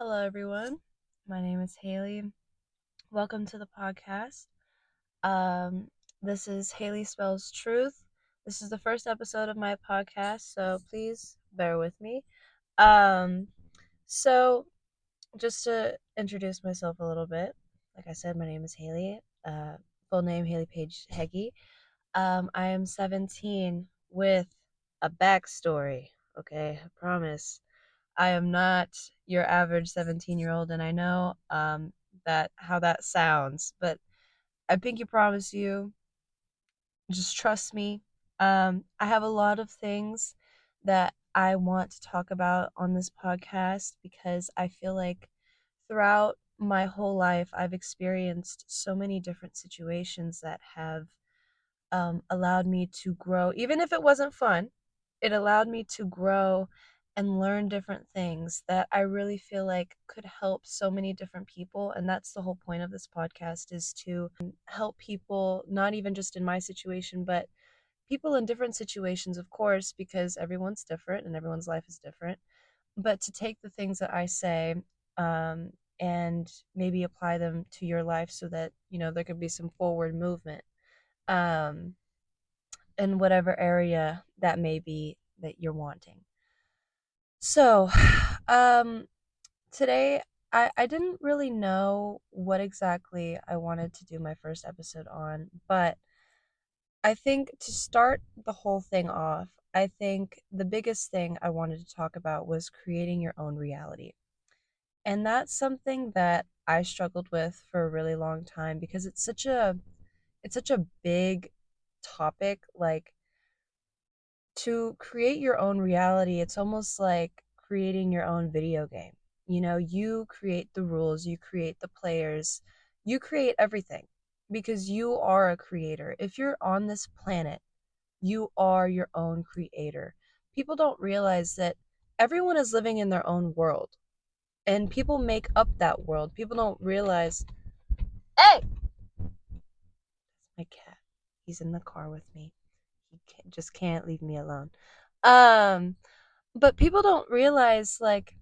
Hello, everyone. My name is Haley. Welcome to the podcast. Um, this is Haley Spells Truth. This is the first episode of my podcast, so please bear with me. Um, so, just to introduce myself a little bit, like I said, my name is Haley. Full name Haley Page Heggie. I am 17 with a backstory. Okay, I promise. I am not your average 17-year-old, and I know that how that sounds, but I pinky promise you, just trust me. I have a lot of things that I want to talk about on this podcast because I feel like throughout my whole life, I've experienced so many different situations that have allowed me to grow. Even if it wasn't fun, it allowed me to grow and learn different things that I really feel like could help so many different people. And that's the whole point of this podcast, is to help people, not even just in my situation, but people in different situations, of course, because everyone's different and everyone's life is different. But to take the things that I say um, and maybe apply them to your life so that, there could be some forward movement. Um, in whatever area that may be that you're wanting. So, um, today I didn't really know what exactly I wanted to do my first episode on, but I think to start the whole thing off, I think the biggest thing I wanted to talk about was creating your own reality. And that's something that I struggled with for a really long time because it's such a big topic. Like, to create your own reality, it's almost like creating your own video game. You create the rules, you create the players, you create everything because you are a creator. If you're on this planet, you are your own creator. People don't realize that everyone is living in their own world and people make up that world. People don't realize, hey, my cat. He's in the car with me. Just can't leave me alone. Um, but people don't realize, like,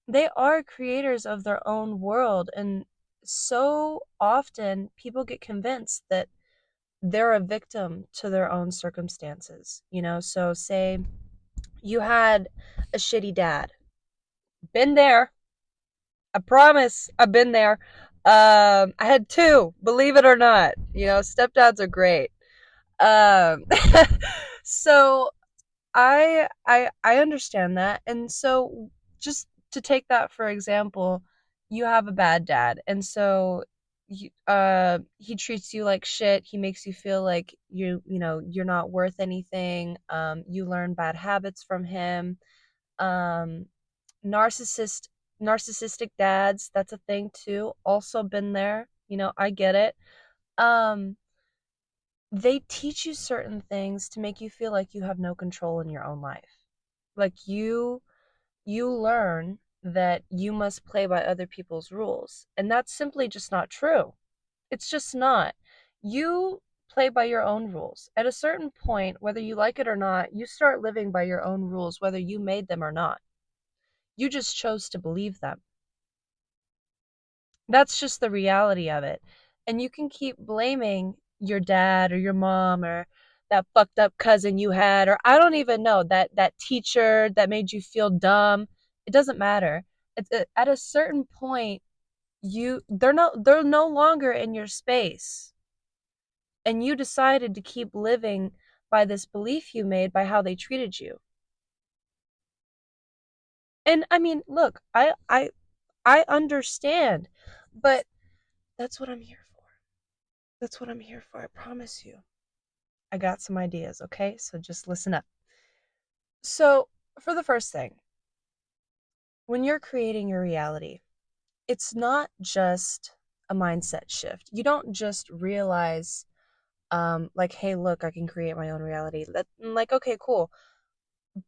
they are creators of their own world, and so often people get convinced that they're a victim to their own circumstances. So say you had a shitty dad. Been there. I promise, I've been there. I had two, believe it or not. Stepdads are great. Um, so I understand that. And so, just to take that for example, you have a bad dad, and so he treats you like shit. He makes you feel like you're not worth anything. You learn bad habits from him. Um, narcissist narcissistic dads, that's a thing too. Also been there. I get it. Um, they teach you certain things to make you feel like you have no control in your own life. Like, you learn that you must play by other people's rules, and that's simply just not true. It's just not. You play by your own rules. At a certain point, whether you like it or not, you start living by your own rules, whether you made them or not. You just chose to believe them. That's just the reality of it. And you can keep blaming your dad or your mom or that fucked up cousin you had, or I don't even know, that teacher that made you feel dumb. It doesn't matter. At a certain point, they're no longer in your space. And you decided to keep living by this belief you made by how they treated you. And I mean, look, I understand, but that's what I'm here for. That's what I'm here for, I promise you. I got some ideas, okay? So just listen up. So, for the first thing, when you're creating your reality, it's not just a mindset shift. You don't just realize, like, hey, look, I can create my own reality. Like, okay, cool.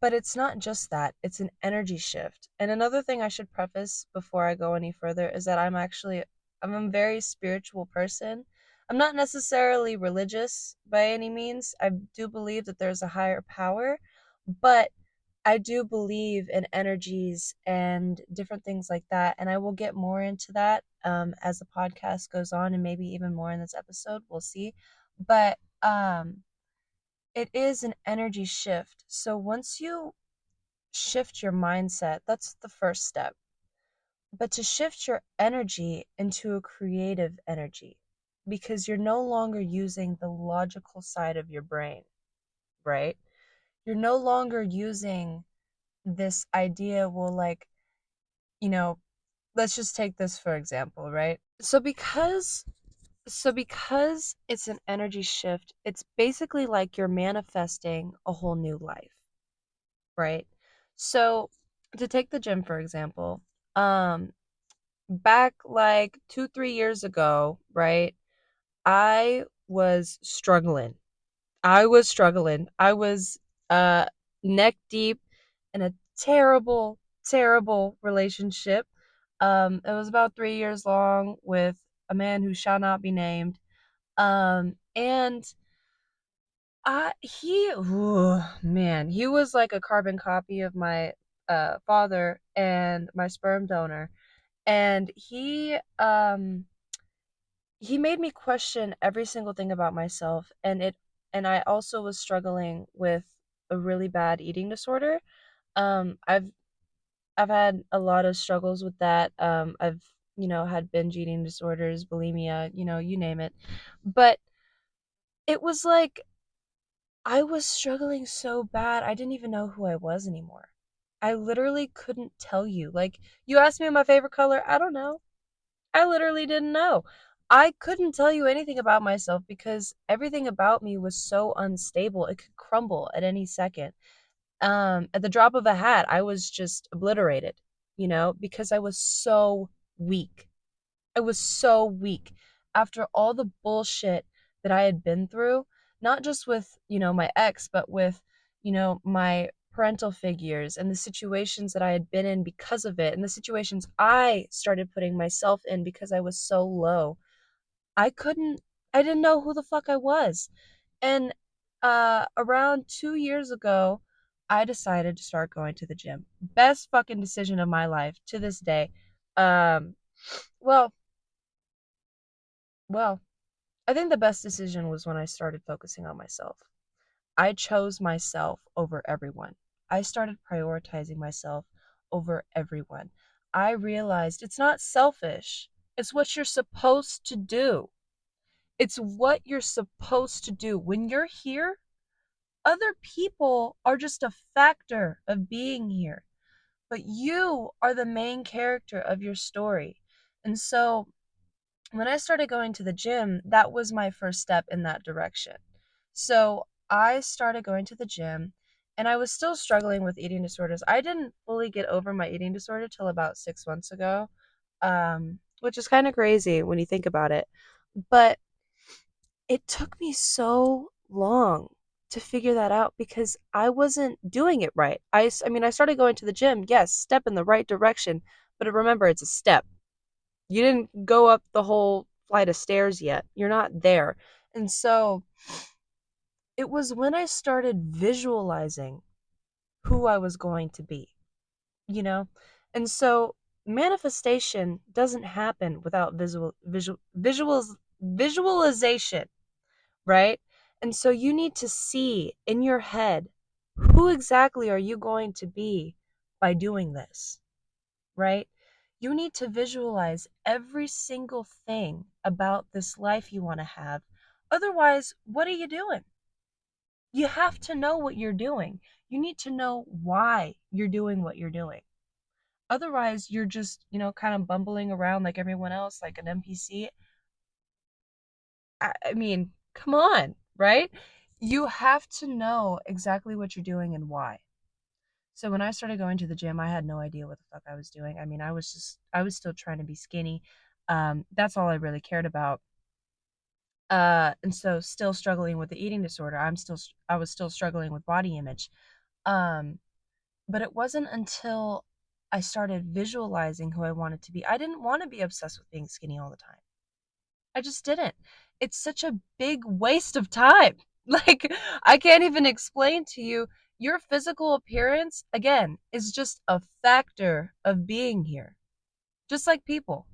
But it's not just that, it's an energy shift. And another thing I should preface before I go any further is that I'm a very spiritual person. I'm not necessarily religious by any means. I do believe that there's a higher power, but I do believe in energies and different things like that, and I will get more into that as the podcast goes on, and maybe even more in this episode. We'll see. But it is an energy shift. So once you shift your mindset, that's the first step. But to shift your energy into a creative energy, because you're no longer using the logical side of your brain, right? You're no longer using this idea, well, like, you know, let's just take this for example, right? So because it's an energy shift, it's basically like you're manifesting a whole new life, right? So to take the gym for example, um back like 2 3 years ago, right, I was struggling. I was uh neck deep in a terrible relationship. It was about 3 years long with a man who shall not be named. And ooh, man, he was like a carbon copy of my father and my sperm donor. And he made me question every single thing about myself, and I also was struggling with a really bad eating disorder. I've had a lot of struggles with that. I've, had binge eating disorders, bulimia, you name it. But it was like I was struggling so bad, I didn't even know who I was anymore. I literally couldn't tell you. Like, you asked me my favorite color, I don't know. I literally didn't know. I couldn't tell you anything about myself because everything about me was so unstable. It could crumble at any second. At the drop of a hat, I was just obliterated, because I was so weak. I was so weak after all the bullshit that I had been through, not just with, my ex, but with, my parental figures and the situations that I had been in because of it and the situations I started putting myself in because I was so low. I couldn't I didn't know who the fuck I was. And around 2 years ago, I decided to start going to the gym. Best fucking decision of my life to this day. Um well, well, I think the best decision was when I started focusing on myself. I chose myself over everyone. I started prioritizing myself over everyone. I realized it's not selfish. It's what you're supposed to do. It's what you're supposed to do. When you're here, other people are just a factor of being here, but you are the main character of your story. And so when I started going to the gym, that was my first step in that direction. So I started going to the gym and I was still struggling with eating disorders. I didn't fully get over my eating disorder till about 6 months ago, which is kind of crazy when you think about it. But it took me so long to figure that out because I wasn't doing it right. I mean, I started going to the gym, yes, step in the right direction, but remember, it's a step. You didn't go up the whole flight of stairs yet. You're not there. And so it was when I started visualizing who I was going to be, you know? And so manifestation doesn't happen without visualization, right? And so you need to see in your head, who exactly are you going to be by doing this, right? You need to visualize every single thing about this life you want to have. Otherwise, what are you doing? You have to know what you're doing. You need to know why you're doing what you're doing. Otherwise, you're just, kind of bumbling around like everyone else, like an NPC. I mean, come on, right? You have to know exactly what you're doing and why. So when I started going to the gym, I had no idea what the fuck I was doing. I mean, I was still trying to be skinny. That's all I really cared about. And so still struggling with the eating disorder. I was still struggling with body image. Um, but it wasn't until I started visualizing who I wanted to be. I didn't want to be obsessed with being skinny all the time. I just didn't. It's such a big waste of time. Like, I can't even explain to you. your physical appearance, again, is just a factor of being here. Just like people.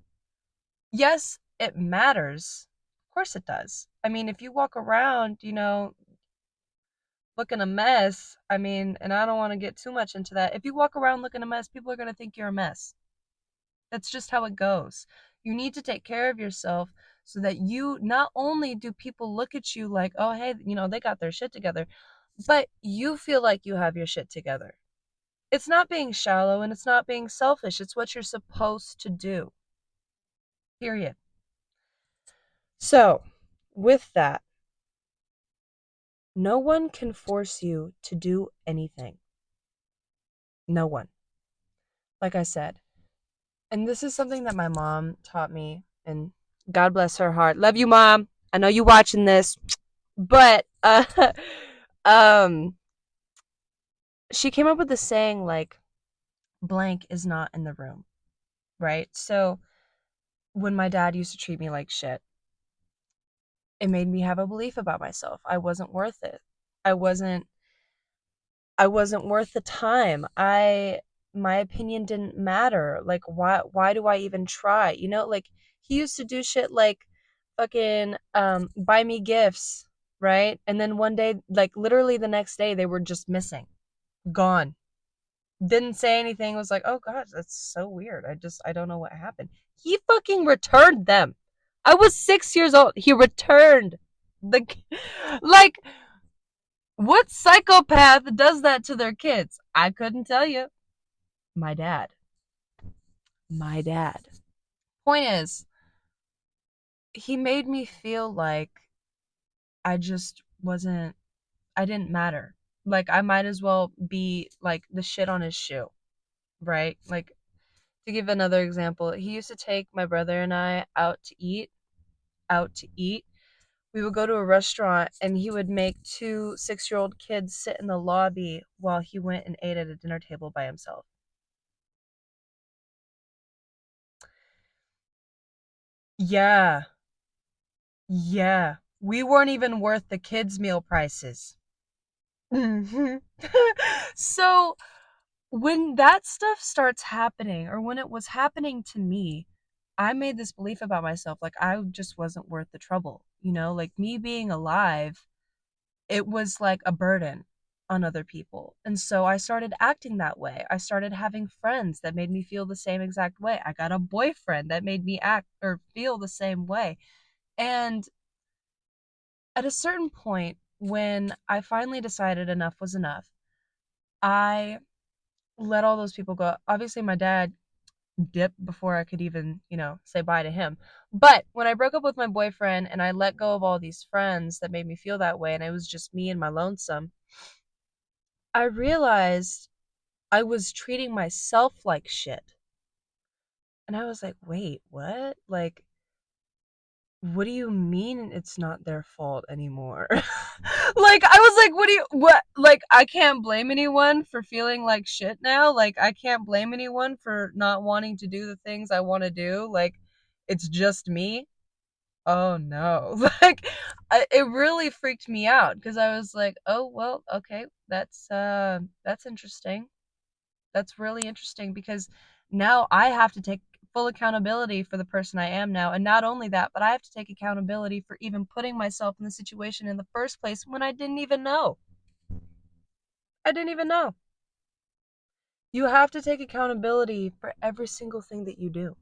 Yes, it matters. Of course it does. I mean, if you walk around, looking a mess, I mean, and I don't want to get too much into that. If you walk around looking a mess, people are going to think you're a mess. That's just how it goes. You need to take care of yourself so that you not only do people look at you like, oh, hey, they got their shit together, but you feel like you have your shit together. It's not being shallow and it's not being selfish. It's what you're supposed to do. Period. So, with that, no one can force you to do anything. No one. Like I said, and this is something that my mom taught me, and God bless her heart. Love you, Mom. I know you watching this, but um, she came up with the saying like, "Blank is not in the room," right? So when my dad used to treat me like shit, it made me have a belief about myself. I wasn't worth it. I wasn't. I wasn't worth the time. My opinion didn't matter. Like why do I even try? Like he used to do shit like fucking buy me gifts, right? And then one day, like literally the next day they were just missing. Gone. Didn't say anything. Was like, "Oh gosh, that's so weird. I don't know what happened." He fucking returned them. I was 6 years old. He returned the like what psychopath does that to their kids? I couldn't tell you. My dad. My dad. Point is, he made me feel like I just wasn't, I didn't matter. Like, I might as well be like the shit on his shoe, right? Like, to give another example, he used to take my brother and I out to eat. Out to eat. We would go to a restaurant and he would make two 6-year-old kids sit in the lobby while he went and ate at a dinner table by himself. Yeah, yeah. We weren't even worth the kids' meal prices. Mhm. So when that stuff starts happening, or when it was happening to me, I made this belief about myself, like I just wasn't worth the trouble. Like me being alive, it was like a burden on other people. And so I started acting that way. I started having friends that made me feel the same exact way. I got a boyfriend that made me act or feel the same way. And at a certain point, when I finally decided enough was enough, I let all those people go. Obviously, my dad dipped before I could even, say bye to him. But when I broke up with my boyfriend and I let go of all these friends that made me feel that way, and it was just me and my lonesome, I realized I was treating myself like shit. And I was like, wait, what? Like, what do you mean it's not their fault anymore? Like, I was like, what? Like, I can't blame anyone for feeling like shit now. Like, I can't blame anyone for not wanting to do the things I want to do. Like, it's just me. Oh no. Like, it really freaked me out because I was like, oh, well, okay, that's interesting. That's really interesting because now I have to take full accountability for the person I am now. And not only that, but I have to take accountability for even putting myself in the situation in the first place when I didn't even know. I didn't even know. You have to take accountability for every single thing that you do.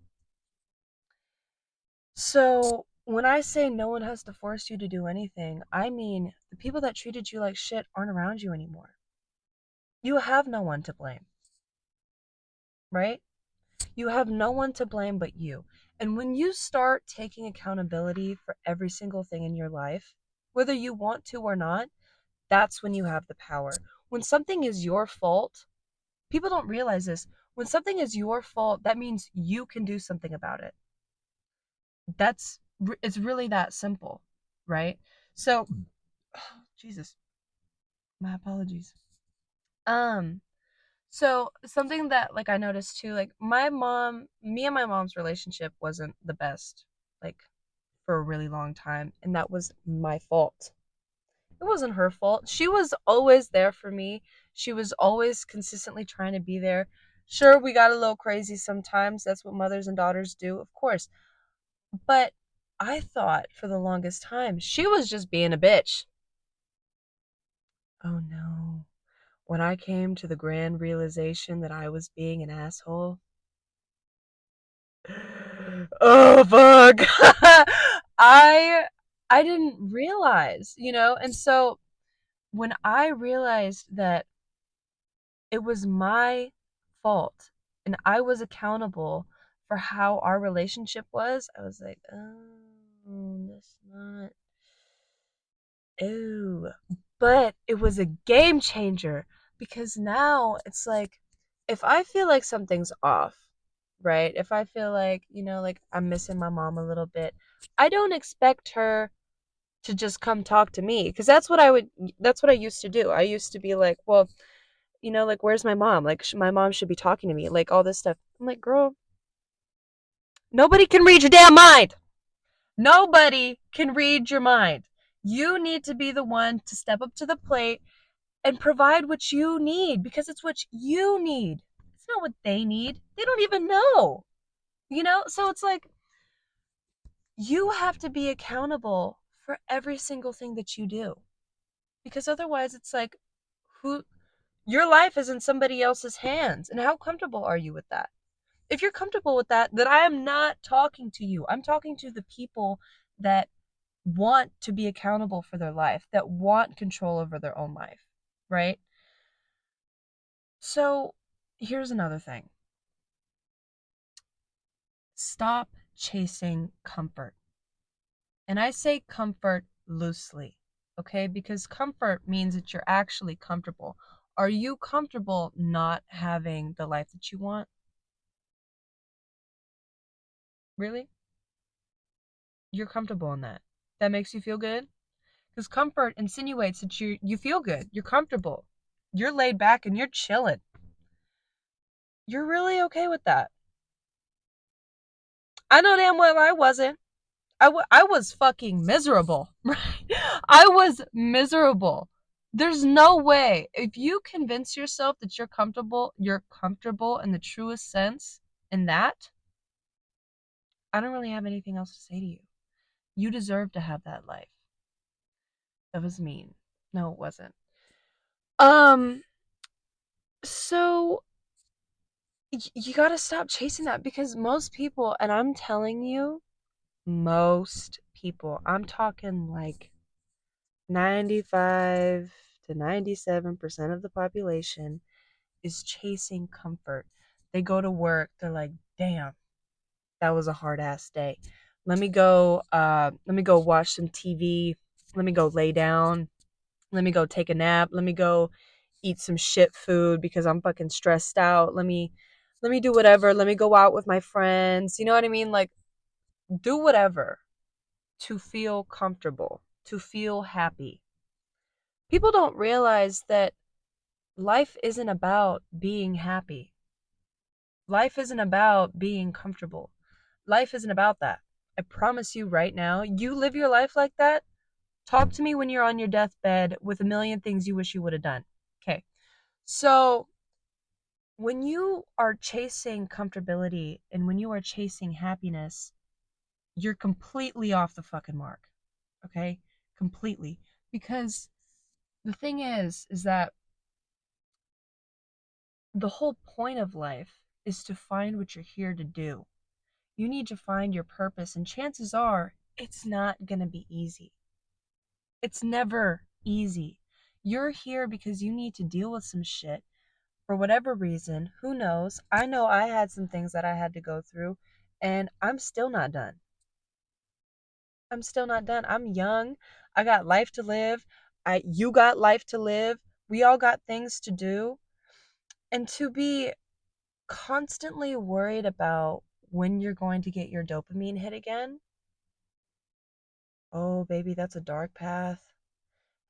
So, when I say no one has to force you to do anything, I mean the people that treated you like shit aren't around you anymore. You have no one to blame, right? You have no one to blame but you. And when you start taking accountability for every single thing in your life, whether you want to or not, that's when you have the power. When something is your fault, people don't realize this. When something is your fault, that means you can do something about it. It's really that simple, right? So, Jesus, my apologies. Um, So something that like I noticed too, like me and my mom's relationship wasn't the best, like for a really long time, and that was my fault. It wasn't her fault. She was always there for me. She was always consistently trying to be there. Sure, we got a little crazy sometimes. That's what mothers and daughters do, of course. But I thought for the longest time she was just being a bitch. Oh no. When I came to the grand realization that I was being an asshole, oh fuck. I I didn't realize, and so when I realized that it was my fault and I was accountable for how our relationship was, I was like, oh, that's not. Ew. But it was a game changer because now it's like, if I feel like something's off, right? If I feel like, like I'm missing my mom a little bit, I don't expect her to just come talk to me because that's what I used to do. I used to be like, well, like, where's my mom? Like, my mom should be talking to me, like, all this stuff. I'm like, girl, nobody can read your damn mind. Nobody can read your mind. You need to be the one to step up to the plate and provide what you need because it's what you need. It's not what they need. They don't even know, So it's like you have to be accountable for every single thing that you do because otherwise it's like, who your life is in somebody else's hands. And how comfortable are you with that? If you're comfortable with that, then I am not talking to you. I'm talking to the people that want to be accountable for their life, that want control over their own life, right? So here's another thing: stop chasing comfort. And I say comfort loosely, okay? Because comfort means that you're actually comfortable. Are you comfortable not having the life that you want? Really? You're comfortable in that. That makes you feel good? Because comfort insinuates that you feel good. You're comfortable. You're laid back and you're chilling. You're really okay with that. I know damn well I wasn't. I was fucking miserable, right? I was miserable. There's no way. If you convince yourself that you're comfortable in the truest sense in that, I don't really have anything else to say to you. You deserve to have that life. That was mean. No, it wasn't. Um, so you got to stop chasing that because most people, and I'm telling you, most people, I'm talking like 95 to 97% of the population is chasing comfort. They go to work, they're like, "Damn, that was a hard ass day. Let me go watch some TV. Let me go lay down. Let me go take a nap. Let me go eat some shit food because I'm fucking stressed out. Let me do whatever. Let me go out with my friends." You know what I mean? Like, do whatever to feel comfortable, to feel happy. People don't realize that life isn't about being happy. Life isn't about being comfortable. Life isn't about that. I promise you right now, you live your life like that. Talk to me when you're on your deathbed with a million things you wish you would have done. Okay. So, when you are chasing comfortability and when you are chasing happiness, you're completely off the fucking mark. Okay? Completely. Because the thing is that the whole point of life is to find what you're here to do. You need to find your purpose, and chances are it's not going to be easy. It's never easy. You're here because you need to deal with some shit for whatever reason. Who knows? I know I had some things that I had to go through, and I'm still not done. I'm still not done. I'm young. I got life to live. You got life to live. We all got things to do. And to be constantly worried about when you're going to get your dopamine hit again, oh, baby, that's a dark path.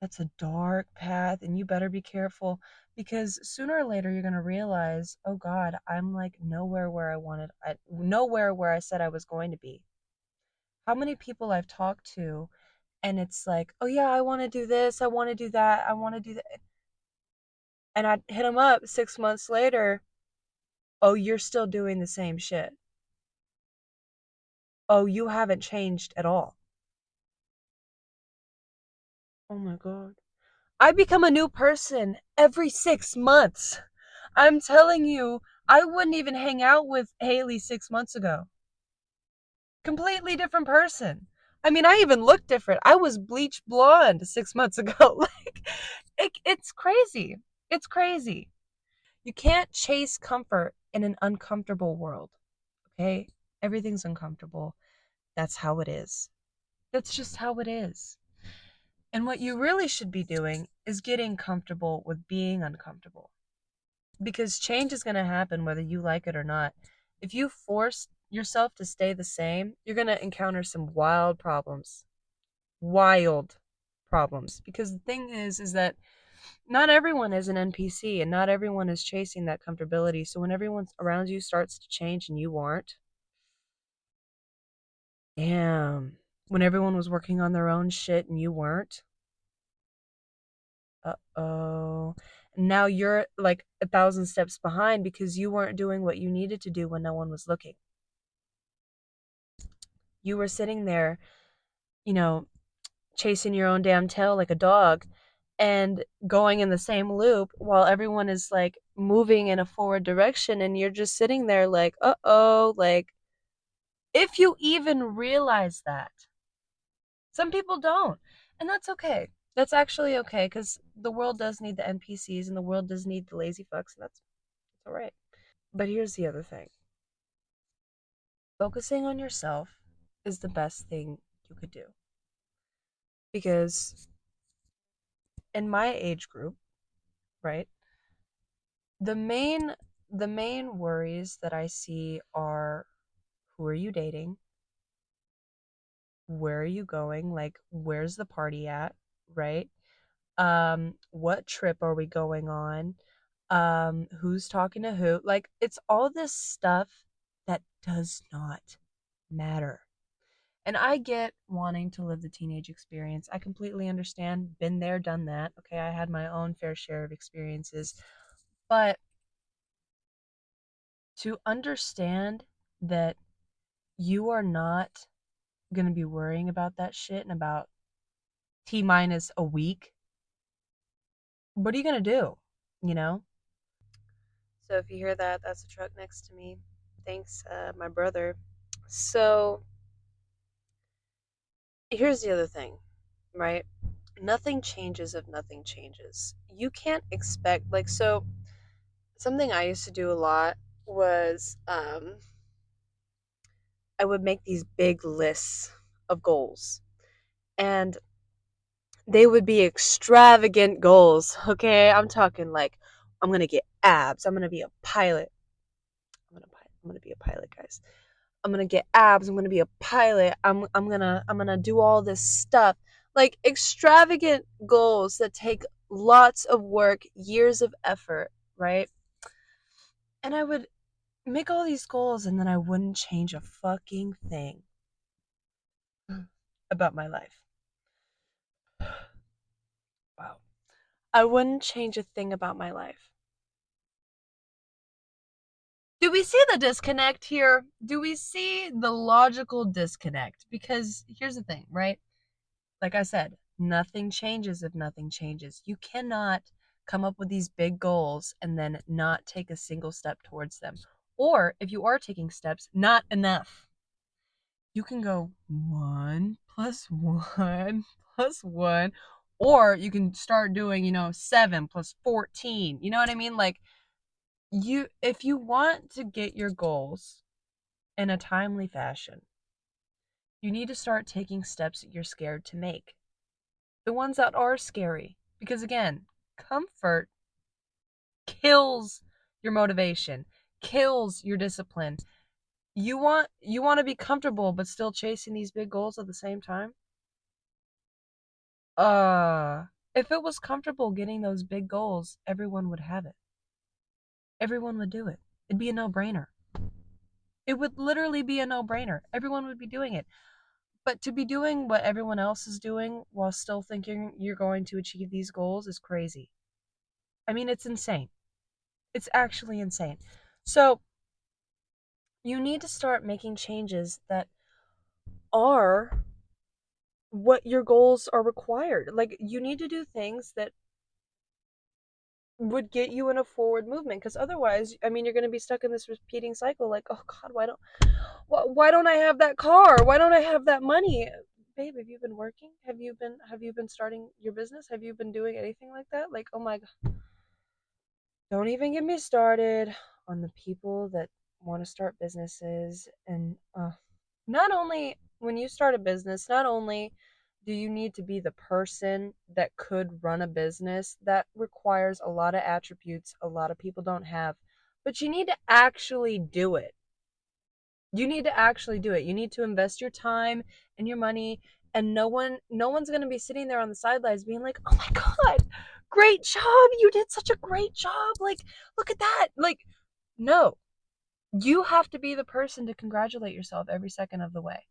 That's a dark path, and you better be careful because sooner or later you're going to realize, oh God, I'm like nowhere where I said I was going to be. How many people I've talked to, and it's like, oh yeah, I want to do this, I want to do that, I want to do that. And I'd hit them up 6 months later. Oh, you're still doing the same shit. Oh, you haven't changed at all. Oh my God. I become a new person every 6 months. I'm telling you, I wouldn't even hang out with Haley 6 months ago. Completely different person. I mean, I even look different. I was bleach blonde 6 months ago. Like, it's crazy. It's crazy. You can't chase comfort in an uncomfortable world. Okay? Everything's uncomfortable. That's how it is. That's just how it is. And what you really should be doing is getting comfortable with being uncomfortable. Because change is going to happen whether you like it or not. If you force yourself to stay the same, you're going to encounter some wild problems. Wild problems. Because the thing is that not everyone is an NPC and not everyone is chasing that comfortability. So when everyone around you starts to change and you aren't, damn. When everyone was working on their own shit and you weren't, uh-oh. Now you're like 1,000 steps behind because you weren't doing what you needed to do when no one was looking. You were sitting there, you know, chasing your own damn tail like a dog and going in the same loop while everyone is like moving in a forward direction and you're just sitting there like, uh-oh, like if you even realize that. Some people don't, and that's okay. That's actually okay because the world does need the NPCs and the world does need the lazy fucks, and that's all right. But here's the other thing: focusing on yourself is the best thing you could do because in my age group, right? The main the main worries that I see are who are you dating? Where are you going? Like where's the party at, right? What trip are we going on? Who's talking to who? Like it's all this stuff that does not matter. And I get wanting to live the teenage experience. I completely understand. Been there, done that. Okay, I had my own fair share of experiences. But to understand that you are not going to be worrying about that shit in about T minus a week, what are you going to do? You know? So if you hear that, that's a truck next to me. Thanks, my brother. So here's the other thing, right? Nothing changes if nothing changes. You can't expect, like, so something I used to do a lot was I would make these big lists of goals. And they would be extravagant goals, okay? I'm talking like I'm gonna get abs. I'm gonna be a pilot. I'm gonna be a pilot, guys. I'm gonna get abs. I'm gonna be a pilot. I'm gonna do all this stuff. Like extravagant goals that take lots of work, years of effort, right? And I would make all these goals and then I wouldn't change a fucking thing about my life. Wow. I wouldn't change a thing about my life. Do we see the disconnect here? Do we see the logical disconnect? Because here's the thing, right? Like I said, nothing changes if nothing changes. You cannot come up with these big goals and then not take a single step towards them. Or if you are taking steps, not enough. You can go 1 plus 1 plus 1, or you can start doing, 7 plus 14. You know what I mean? Like if you want to get your goals in a timely fashion, you need to start taking steps that you're scared to make. The ones that are scary. Because again, comfort kills your motivation, kills your discipline. You want to be comfortable but still chasing these big goals at the same time? If it was comfortable getting those big goals, everyone would have it. Everyone would do it. It'd be a no-brainer. It would literally be a no-brainer. Everyone would be doing it. But to be doing what everyone else is doing while still thinking you're going to achieve these goals is crazy. I mean, it's insane. It's actually insane. So, you need to start making changes that are what your goals are required. Like, you need to do things that would get you in a forward movement, because otherwise, I mean, you're going to be stuck in this repeating cycle. Like, oh God, why don't I have that car? Why don't I have that money? Babe, have you been working? Have you been starting your business? Have you been doing anything like that? Like, oh my God, don't even get me started on the people that want to start businesses. And not only when you start a business, not only do you need to be the person that could run a business, that requires a lot of attributes a lot of people don't have, but you need to actually do it. You need to actually do it. You need to invest your time and your money, and no one's going to be sitting there on the sidelines being like, "Oh my God, great job. You did such a great job. Like, look at that." Like, no. You have to be the person to congratulate yourself every second of the way.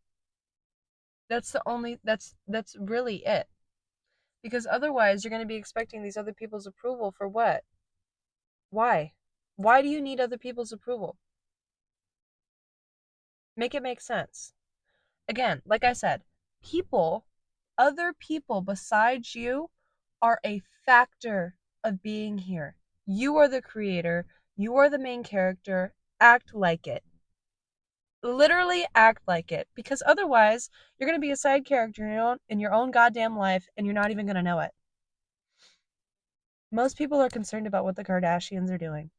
That's really it. Because otherwise you're going to be expecting these other people's approval for what? Why? Why do you need other people's approval? Make it make sense. Again, like I said, people, other people besides you are a factor of being here. You are the creator, you are the main character. Act like it. Literally act like it, because otherwise you're going to be a side character in your own goddamn life, and you're not even going to know it. Most people are concerned about what the Kardashians are doing,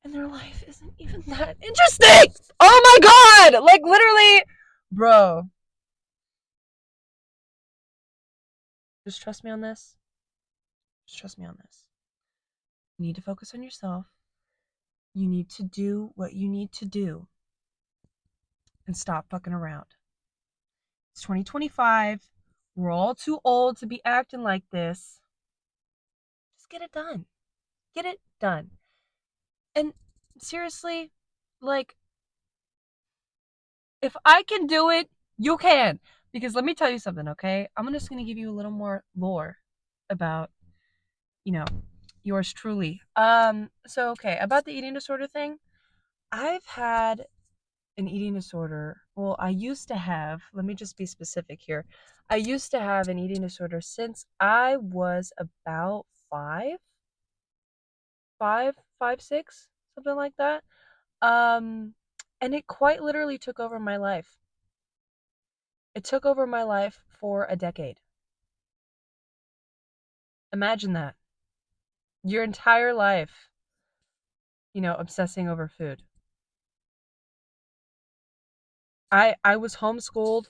and their life isn't even that interesting. Oh my God, like, literally, bro, just trust me on this. Just trust me on this. You need to focus on yourself. You need to do what you need to do and stop fucking around. It's 2025. We're all too old to be acting like this. Just get it done. Get it done. And seriously, like, if I can do it, you can. Because let me tell you something, okay? I'm just going to give you a little more lore about, you know, yours truly. So okay, about the eating disorder thing, I've had an eating disorder. Well, I used to have, let me just be specific here. I used to have an eating disorder since I was about five, 6, something like that. Um, and it quite literally took over my life. It took over my life for a decade. Imagine that. Your entire life, obsessing over food. I was homeschooled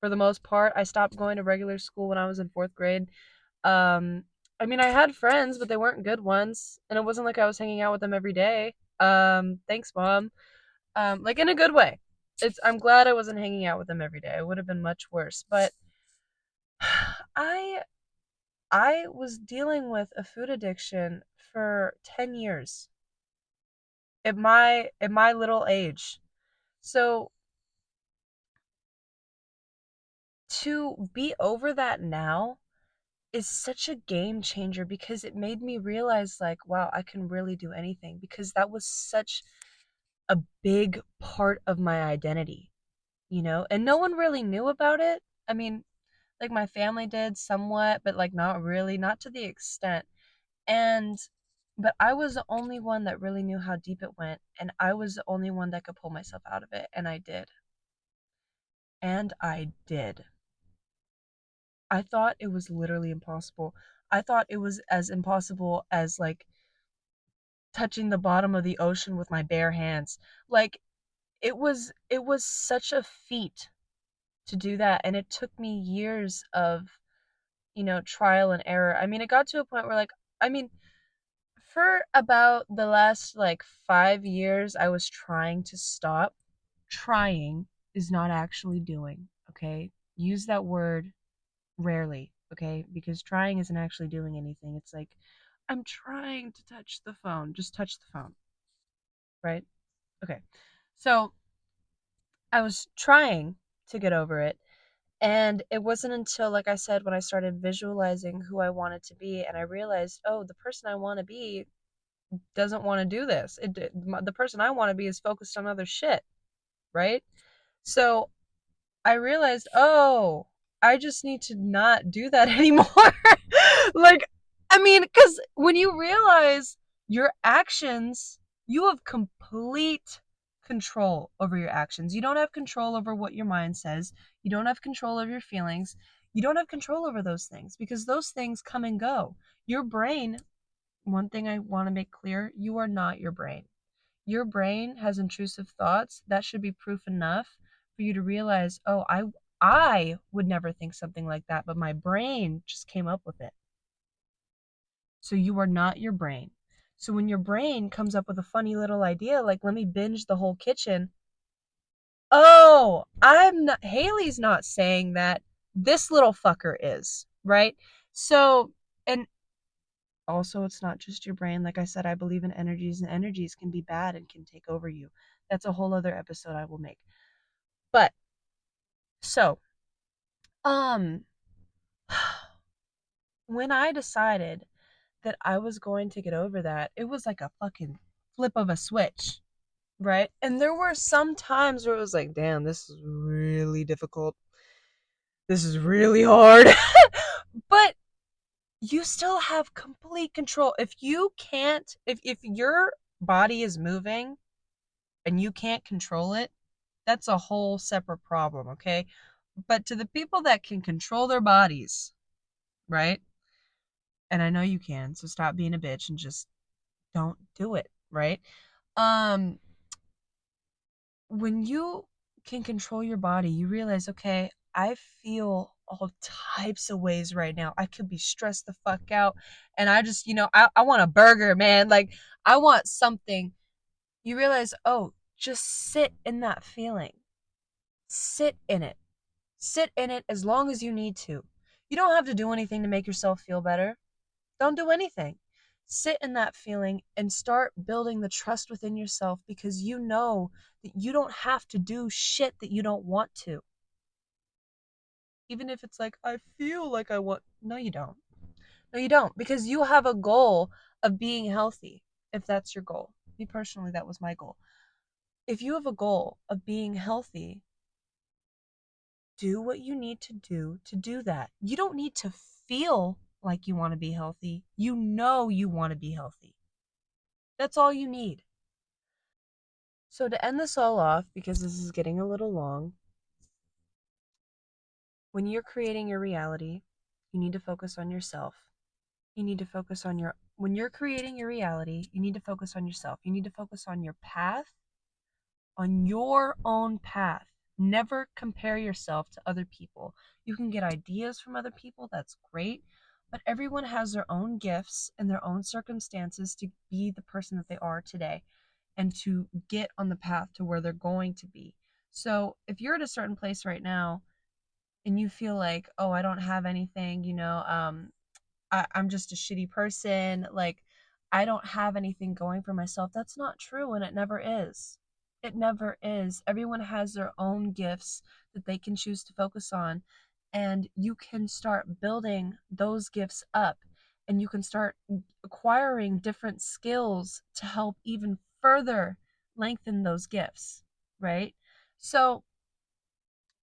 for the most part. I stopped going to regular school when I was in 4th grade. I mean, I had friends, but they weren't good ones, and it wasn't like I was hanging out with them every day. Thanks, Mom. Like, in a good way. I'm glad I wasn't hanging out with them every day. It would have been much worse. But I I was dealing with a food addiction for 10 years at my little age. So to be over that now is such a game changer, because it made me realize, like, wow, I can really do anything, because that was such a big part of my identity. And no one really knew about it. I mean, like, my family did somewhat, but like not really, not to the extent. And but I was the only one that really knew how deep it went, and I was the only one that could pull myself out of it, and I did. And I did. I thought it was literally impossible. I thought it was as impossible as, like, touching the bottom of the ocean with my bare hands. Like, it was such a feat to do that, and it took me years of, trial and error. I mean, it got to a point where, like, I mean, for about the last, like, 5 years, I was trying to stop. Trying is not actually doing, okay? Use that word rarely, okay? Because trying isn't actually doing anything. It's like, I'm trying to touch the phone. Just touch the phone, right? Okay. So I was trying, to get over it. And it wasn't until, like I said, when I started visualizing who I wanted to be, and I realized, oh, the person I want to be doesn't want to do this. The person I want to be is focused on other shit, right? So I realized, oh, I just need to not do that anymore. Like, I mean, because when you realize your actions, you have complete control over your actions. You don't have control over what your mind says. You don't have control over your feelings. You don't have control over those things because those things come and go. Your brain, one thing I want to make clear, you are not your brain. Your brain has intrusive thoughts. That should be proof enough for you to realize, oh, I would never think something like that, but my brain just came up with it. So you are not your brain. So when your brain comes up with a funny little idea, like let me binge the whole kitchen, oh, I'm not, Haley's not saying that. This little fucker is, right? So, and also, it's not just your brain. Like I said, I believe in energies, and energies can be bad and can take over you. That's a whole other episode I will make. But so, um, when I decided that I was going to get over that, it was like a fucking flip of a switch, right? And there were some times where it was like, damn, this is really difficult. This is really hard. But you still have complete control. If you can't, if your body is moving and you can't control it, that's a whole separate problem, okay? But to the people that can control their bodies, right? And I know you can, so stop being a bitch and just don't do it, right? Um when you can control your body, you realize, okay, I feel all types of ways right now. I could be stressed the fuck out and I just, I want a burger, man. Like I want something. You realize, oh, just sit in that feeling. Sit in it. Sit in it as long as you need to. You don't have to do anything to make yourself feel better. Don't do anything. Sit in that feeling and start building the trust within yourself because you know that you don't have to do shit that you don't want to. Even if it's like, I feel like I want. No, you don't. No, you don't. Because you have a goal of being healthy, if that's your goal. Me personally, that was my goal. If you have a goal of being healthy, do what you need to do that. You don't need to feel like you want to be healthy. You know you want to be healthy. That's all you need. So to end this all off, because this is getting a little long, when you're creating your reality, you need to focus on yourself. You need to focus on your when you're creating your reality, you need to focus on yourself. You need to focus on your path, on your own path. Never compare yourself to other people. You can get ideas from other people, that's great, but everyone has their own gifts and their own circumstances to be the person that they are today and to get on the path to where they're going to be. So, if you're at a certain place right now and you feel like, oh, I don't have anything, I'm just a shitty person. Like, I don't have anything going for myself. That's not true, and it never is. It never is. Everyone has their own gifts that they can choose to focus on, and you can start building those gifts up, and you can start acquiring different skills to help even further lengthen those gifts, right? So,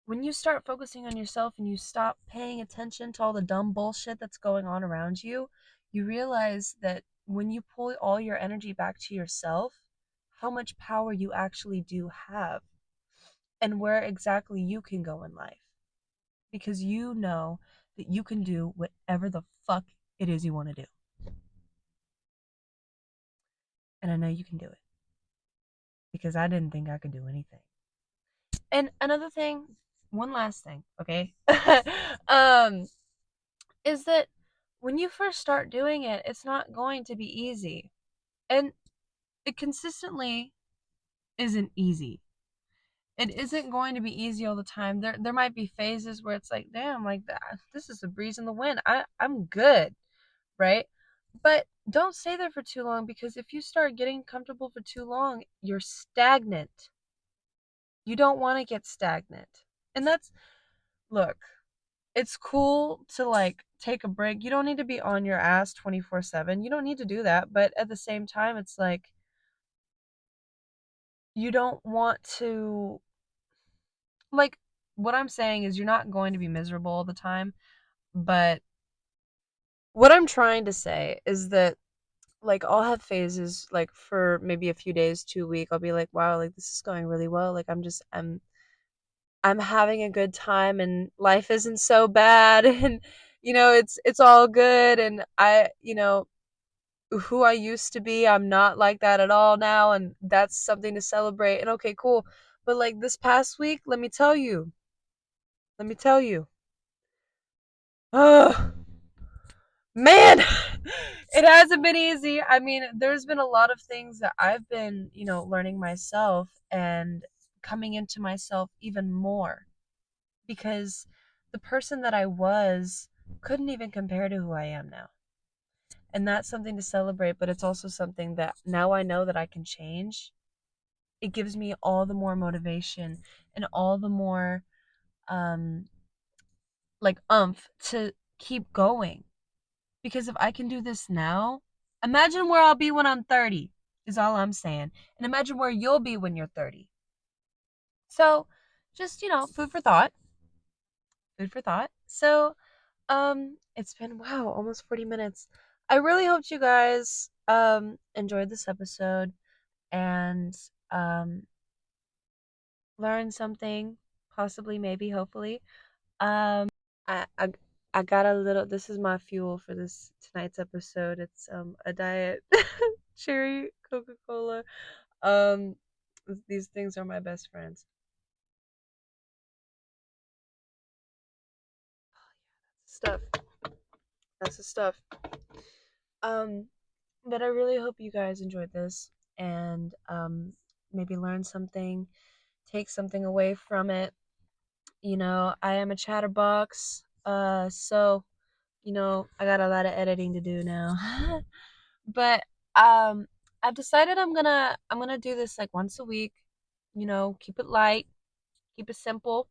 when you start focusing on yourself and you stop paying attention to all the dumb bullshit that's going on around you, you realize that when you pull all your energy back to yourself, how much power you actually do have and where exactly you can go in life. Because you know that you can do whatever the fuck it is you want to do. And I know you can do it because I didn't think I could do anything. And another thing, one last thing, okay? um, is that when you first start doing it, it's not going to be easy. And it consistently isn't easy. It isn't going to be easy all the time. There might be phases where it's like, damn, like that, this is a breeze in the wind. I'm good, right? But don't stay there for too long because if you start getting comfortable for too long, you're stagnant. You don't want to get stagnant. And that's, look, it's cool to like take a break. You don't need to be on your ass 24/7. You don't need to do that. But at the same time, it's like you don't want to, like, what I'm saying is you're not going to be miserable all the time. But what I'm trying to say is that, like, I'll have phases, like, for maybe a few days to a week. I'll be like, wow, like, this is going really well. Like, I'm having a good time and life isn't so bad and it's all good and who I used to be, I'm not like that at all now and that's something to celebrate. And okay, cool. But like this past week, let me tell you. Oh, man, it hasn't been easy. I mean, there's been a lot of things that I've been, learning myself and coming into myself even more because the person that I was couldn't even compare to who I am now. And that's something to celebrate, but it's also something that now I know that I can change. It gives me all the more motivation and all the more um like umph to keep going. Because if I can do this now, imagine where I'll be when I'm 30, is all I'm saying. And imagine where you'll be when you're 30. So, just, food for thought. Food for thought. So, it's been, wow, almost 40 minutes. I really hoped you guys enjoyed this episode and um learned something, possibly, maybe, hopefully. I I I got a little, this is my fuel for this tonight's episode. It's a diet cherry Coca-Cola. Um these things are my best friends. Stuff. That's the stuff. Um but I really hope you guys enjoyed this and maybe learn something, take something away from it. I am a chatterbox. So, I got a lot of editing to do now. But I've decided I'm gonna do this like once a week. Keep it light, keep it simple.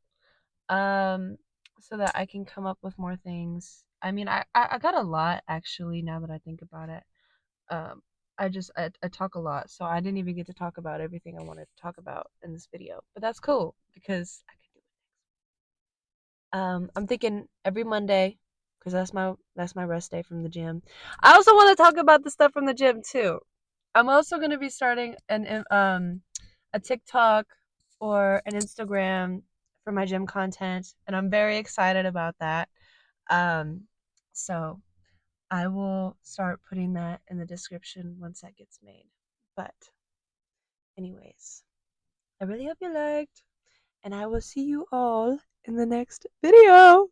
Um, so that I can come up with more things. I mean, I got a lot actually now that I think about it. Um, I talk a lot, so I didn't even get to talk about everything I wanted to talk about in this video. But that's cool because I can do it. I'm thinking every Monday because that's my rest day from the gym. I also want to talk about the stuff from the gym too. I'm also going to be starting a TikTok or an Instagram for my gym content, and I'm very excited about that. Um, so I will start putting that in the description once that gets made. But anyways, I really hope you liked, and I will see you all in the next video.